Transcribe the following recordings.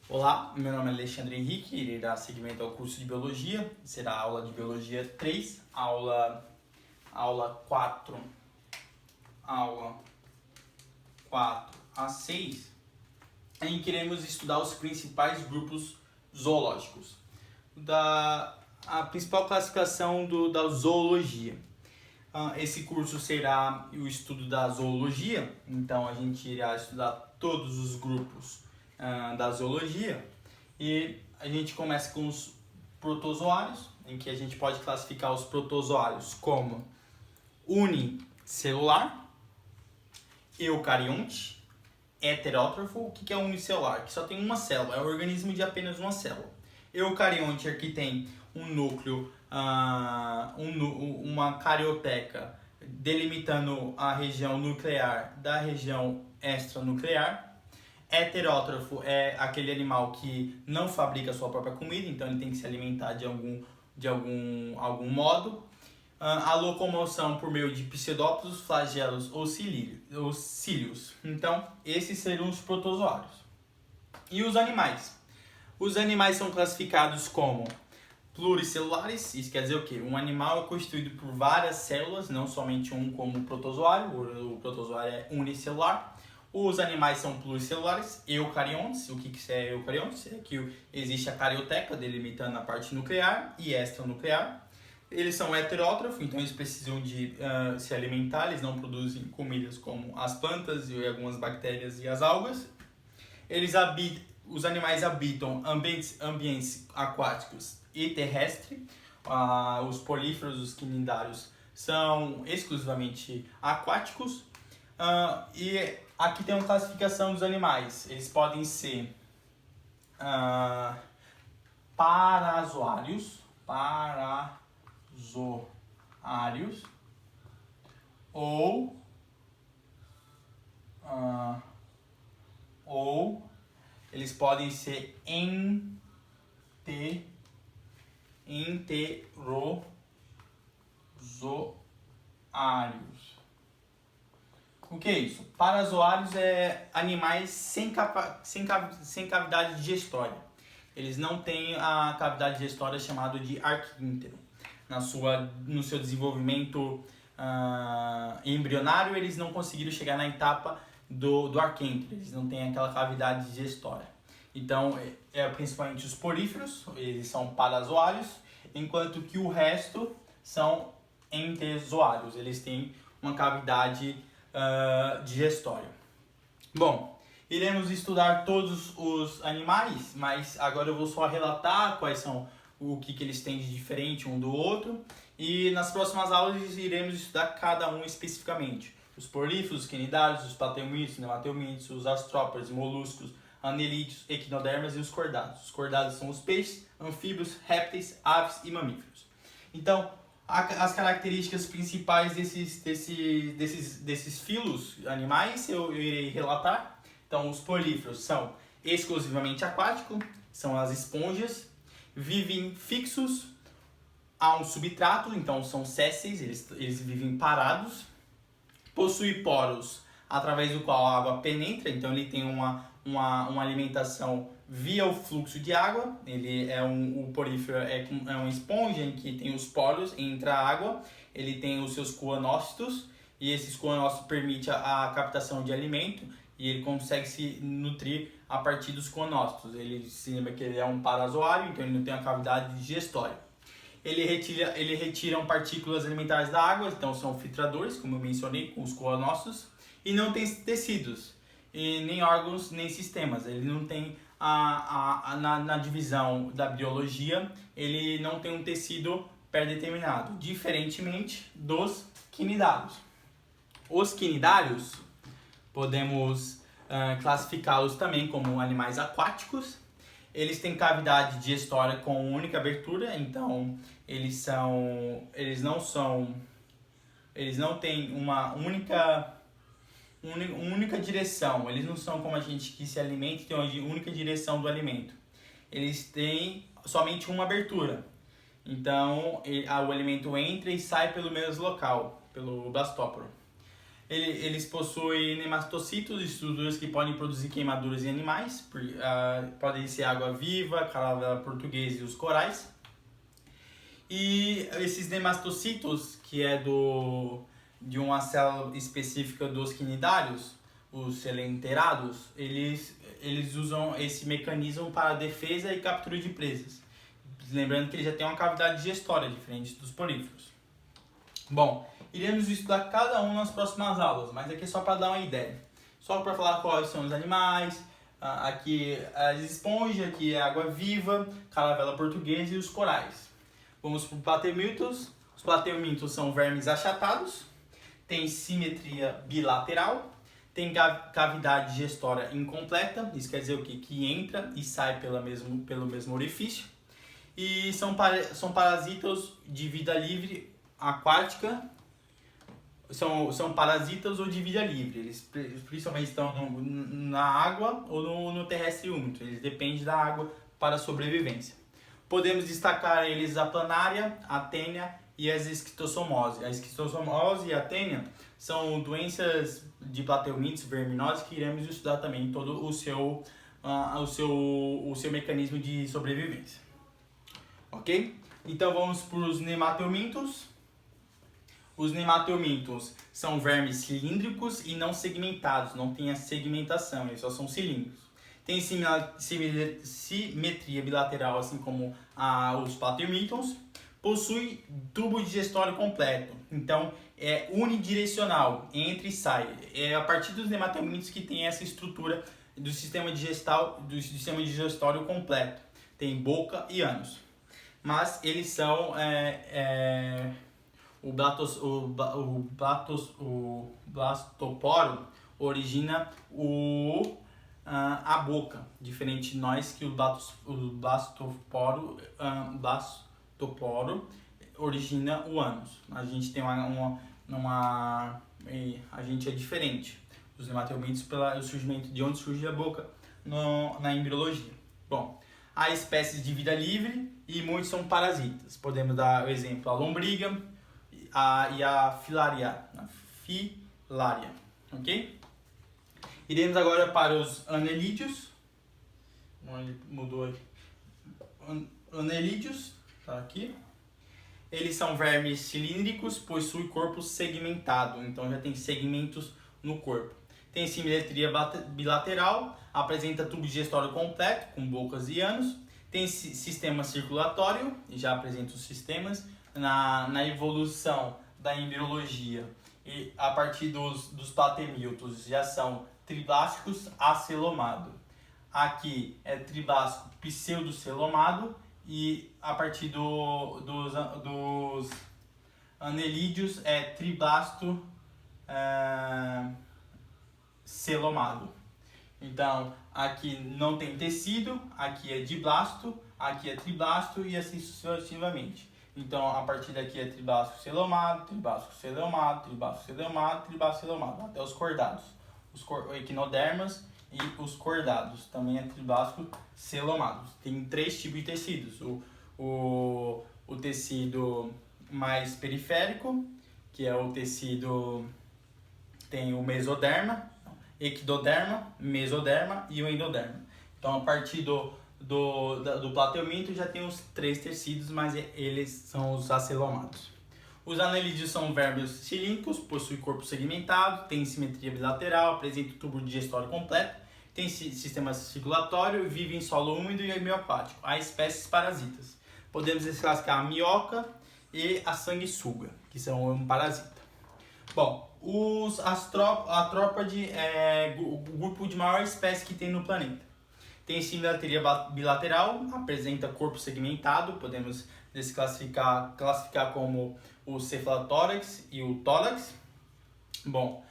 Olá, meu nome é Alexandre Henrique, irei dar seguimento ao curso de Biologia, será a aula de Biologia 3, aula 4 a 6, em que iremos estudar os principais grupos zoológicos, a principal classificação da zoologia. Esse curso será o estudo da zoologia, então a gente irá estudar todos os grupos da zoologia e a gente começa com os protozoários, em que a gente pode classificar os protozoários como unicelular, eucarionte, heterótrofo. O que é unicelular? Que só tem uma célula, é um organismo de apenas uma célula. Eucarionte é que tem um núcleo, uma carioteca delimitando a região nuclear da região extranuclear. Heterótrofo é aquele animal que não fabrica a sua própria comida, então ele tem que se alimentar de algum modo. A locomoção por meio de pseudópodos, flagelos ou cílios. Então, esses seriam os protozoários. E os animais? Os animais são classificados como pluricelulares. Isso quer dizer o quê? Um animal é constituído por várias células, não somente um como o protozoário. O protozoário é unicelular. Os animais são pluricelulares, eucariontes. O que é eucariontes? É que existe a carioteca delimitando a parte nuclear e extranuclear. Eles são heterótrofos, então eles precisam de se alimentar, eles não produzem comidas como as plantas e algumas bactérias e as algas. Os animais habitam ambientes aquáticos e terrestres. Os políferos, os quinidários, são exclusivamente aquáticos. E aqui tem uma classificação dos animais. Eles podem ser parazoários, ou eles podem ser enterozoários. O que é isso? Parazoários é animais sem cavidade digestória. Eles não têm a cavidade digestória chamada de arquíntero. No seu desenvolvimento embrionário, eles não conseguiram chegar na etapa do arquêntero. Eles não têm aquela cavidade digestória. Então, principalmente os poríferos, eles são parazoários, enquanto que o resto são enterozoários. Eles têm uma cavidade digestória. Bom, iremos estudar todos os animais, mas agora eu vou só relatar quais são o que eles têm de diferente um do outro, e nas próximas aulas iremos estudar cada um especificamente. Os poríferos, os quinidários, os plateumintes, nematelmintes, os astrópodes, moluscos, anelídeos, equinodermas e os cordados. Os cordados são os peixes, anfíbios, répteis, aves e mamíferos. Então, as características principais desses filos animais eu irei relatar. Então, os políferos são exclusivamente aquáticos, são as esponjas, vivem fixos a um substrato, então são sésseis, eles vivem parados, possui poros através do qual a água penetra, então ele tem uma alimentação via o fluxo de água. O porífero é uma esponja em que tem os poros, entra a água, ele tem os seus coanócitos, e esses coanócitos permitem a captação de alimento, e ele consegue se nutrir a partir dos coanócitos. Ele se lembra que ele é um parazoário, então ele não tem uma cavidade digestória. Ele retira partículas alimentares da água, então são filtradores, como eu mencionei, com os coanócitos, e não tem tecidos, e nem órgãos, nem sistemas. Ele não tem, na divisão da biologia, ele não tem um tecido pré-determinado, diferentemente dos quinidários. Os quinidários, podemos classificá-los também como animais aquáticos. Eles têm cavidade digestória com única abertura, então eles não têm uma única direção. Eles não são como a gente que se alimenta e tem uma única direção do alimento. Eles têm somente uma abertura. Então o alimento entra e sai pelo mesmo local, pelo blastóporo. Eles possuem nematocistos, estruturas que podem produzir queimaduras em animais, podem ser água-viva, caravela portuguesa e os corais. E esses nematocistos, que é de uma célula específica dos quinidários, os selenterados, eles usam esse mecanismo para defesa e captura de presas. Lembrando que ele já tem uma cavidade digestória diferente dos poríferos. Bom, iremos estudar cada um nas próximas aulas, mas aqui é só para dar uma ideia. Só para falar quais são os animais, aqui as esponjas, aqui é a água-viva, caravela portuguesa e os corais. Vamos para os plateumintos. Os plateumintos são vermes achatados, tem simetria bilateral, tem cavidade digestória incompleta, isso quer dizer o quê? Que entra e sai pelo mesmo orifício. E são parasitas de vida livre aquática, são parasitas ou de vida livre, eles principalmente estão na água ou no terrestre úmido, eles dependem da água para a sobrevivência. Podemos destacar eles a planária, a tênia e as esquistossomose. A esquistossomose e a tênia são doenças de plateumintos verminosos que iremos estudar também todo o seu mecanismo de sobrevivência. Ok? Então vamos para os nemateumintos. Os nemateumintos são vermes cilíndricos e não segmentados, não tem a segmentação, eles só são cilíndricos. Tem simetria bilateral, assim como os plateumintos. Possui tubo digestório completo, então é unidirecional, entra e sai. É a partir dos nemateumintos que tem essa estrutura do sistema digestório completo. Tem boca e ânus. Mas eles são o blastoporo origina a boca, diferente de nós que o blastoporo origina o ânus. A gente tem a gente é diferente dos nemateumintos pelo surgimento de onde surge a boca na embriologia. Bom, há espécies de vida livre e muitos são parasitas. Podemos dar o exemplo a lombriga e a filaria, ok? Iremos agora para os anelídeos. Mudou aqui. Anelídeos, tá aqui. Eles são vermes cilíndricos, possuem corpo segmentado, então já tem segmentos no corpo. Tem simetria bilateral, apresenta tubo digestório completo, com bocas e ânus. Tem sistema circulatório, já apresenta os sistemas. Na evolução da embriologia, e a partir dos plateumintos já são triblásticos acelomado. Aqui é triblástico pseudocelomado e a partir dos anelídeos é triblasto celomado. Então, aqui não tem tecido, aqui é diblasto, aqui é triblasto e assim sucessivamente. Então, a partir daqui é triblástico celomado, triblástico celomado, triblástico celomado, triblástico celomado, até os cordados. Os equinodermas e os cordados, também é triblástico celomado. Tem 3 tipos de tecidos. O tecido mais periférico, que é o tecido, tem o mesoderma, ectoderma, mesoderma e o endoderma. Então, a partir do plateuminto já tem os 3 tecidos, mas eles são os acelomados. Os anelídeos são vermes cilíndricos, possuem corpo segmentado, tem simetria bilateral, apresentam tubo digestório completo, tem sistema circulatório, vive em solo úmido e homeopático. Há espécies parasitas. Podemos classificar a minhoca e a sanguessuga, que são um parasita. Bom, a trópade é o grupo de maior espécie que tem no planeta. Tem simetria bilateral, apresenta corpo segmentado, podemos classificar como o cefalotórax e o tórax. Bom,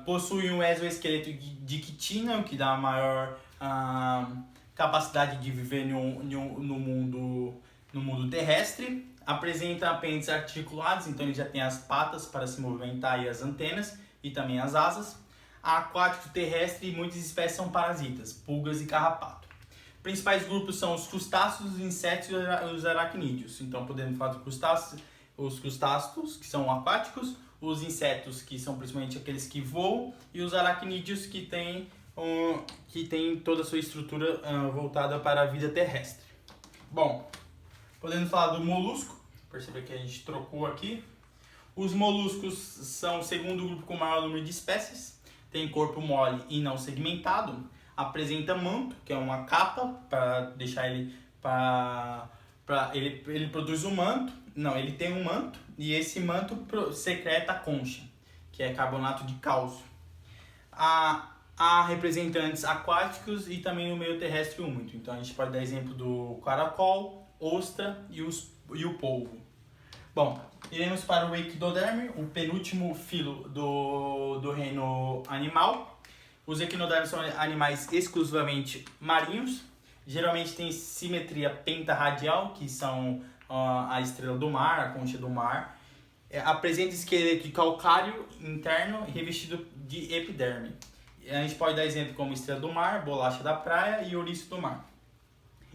possui um exoesqueleto de quitina, o que dá maior capacidade de viver no mundo terrestre. Apresenta apêndices articulados, então ele já tem as patas para se movimentar e as antenas e também as asas. Aquático, terrestre e muitas espécies são parasitas, pulgas e carrapato. Principais grupos são os crustáceos, os insetos e os aracnídeos. Então podemos falar dos crustáceos, os crustáceos, que são aquáticos, os insetos, que são principalmente aqueles que voam, e os aracnídeos, que têm toda a sua estrutura voltada para a vida terrestre. Bom, podemos falar do molusco. Perceba que a gente trocou aqui. Os moluscos são o segundo grupo com o maior número de espécies. Tem corpo mole e não segmentado. Apresenta manto, que é uma capa para deixar ele ele produz um manto. Não, ele tem um manto e esse manto secreta a concha, que é carbonato de cálcio. Há representantes aquáticos e também no meio terrestre úmido. Então a gente pode dar exemplo do caracol, ostra e o polvo. Bom, iremos para o equinoderme, o penúltimo filo do reino animal. Os equinodermes são animais exclusivamente marinhos. Geralmente tem simetria pentarradial, que são a estrela do mar, a concha do mar. Apresenta esqueleto de calcário interno revestido de epiderme. A gente pode dar exemplo como estrela do mar, bolacha da praia e ouriço do mar.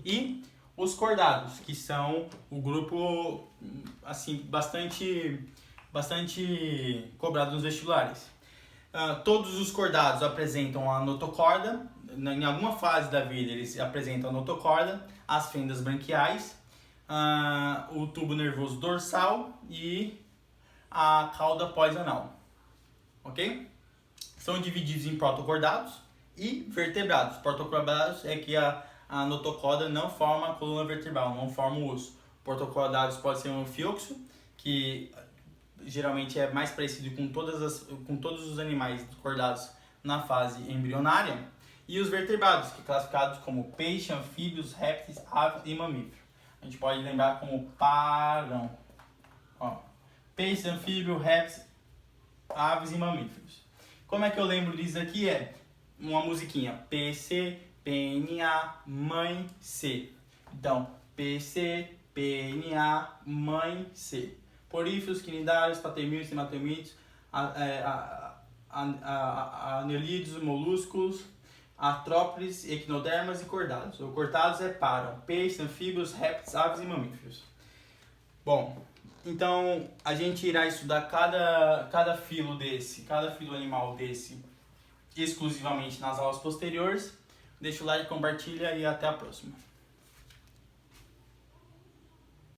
E os cordados, que são o grupo assim, bastante cobrado nos vestibulares. Todos os cordados apresentam a notocorda. Em alguma fase da vida eles apresentam a notocorda, as fendas branquiais, o tubo nervoso dorsal e a cauda pós-anal. Ok? São divididos em protocordados e vertebrados. Protocordados é que a notocorda não forma a coluna vertebral, não forma o osso. Protocordados pode ser um fioxo, que geralmente é mais parecido com todos os animais cordados na fase embrionária. E os vertebrados, que classificados como peixe, anfíbios, répteis, aves e mamíferos. A gente pode lembrar como parão. Peixe, anfíbio, répteis, aves e mamíferos. Como é que eu lembro disso aqui? É uma musiquinha. PC, PNA, mãe, C. Então, PC, PNA, mãe, C. Poríferos, quinidários, patermídeos, hematemídeos, anelídeos, moluscos, artrópodes, equinodermas e cordados. O cordados é para peixes, anfíbios, répteis, aves e mamíferos. Bom, então a gente irá estudar cada filo animal desse exclusivamente nas aulas posteriores. Deixa o like, compartilha e até a próxima.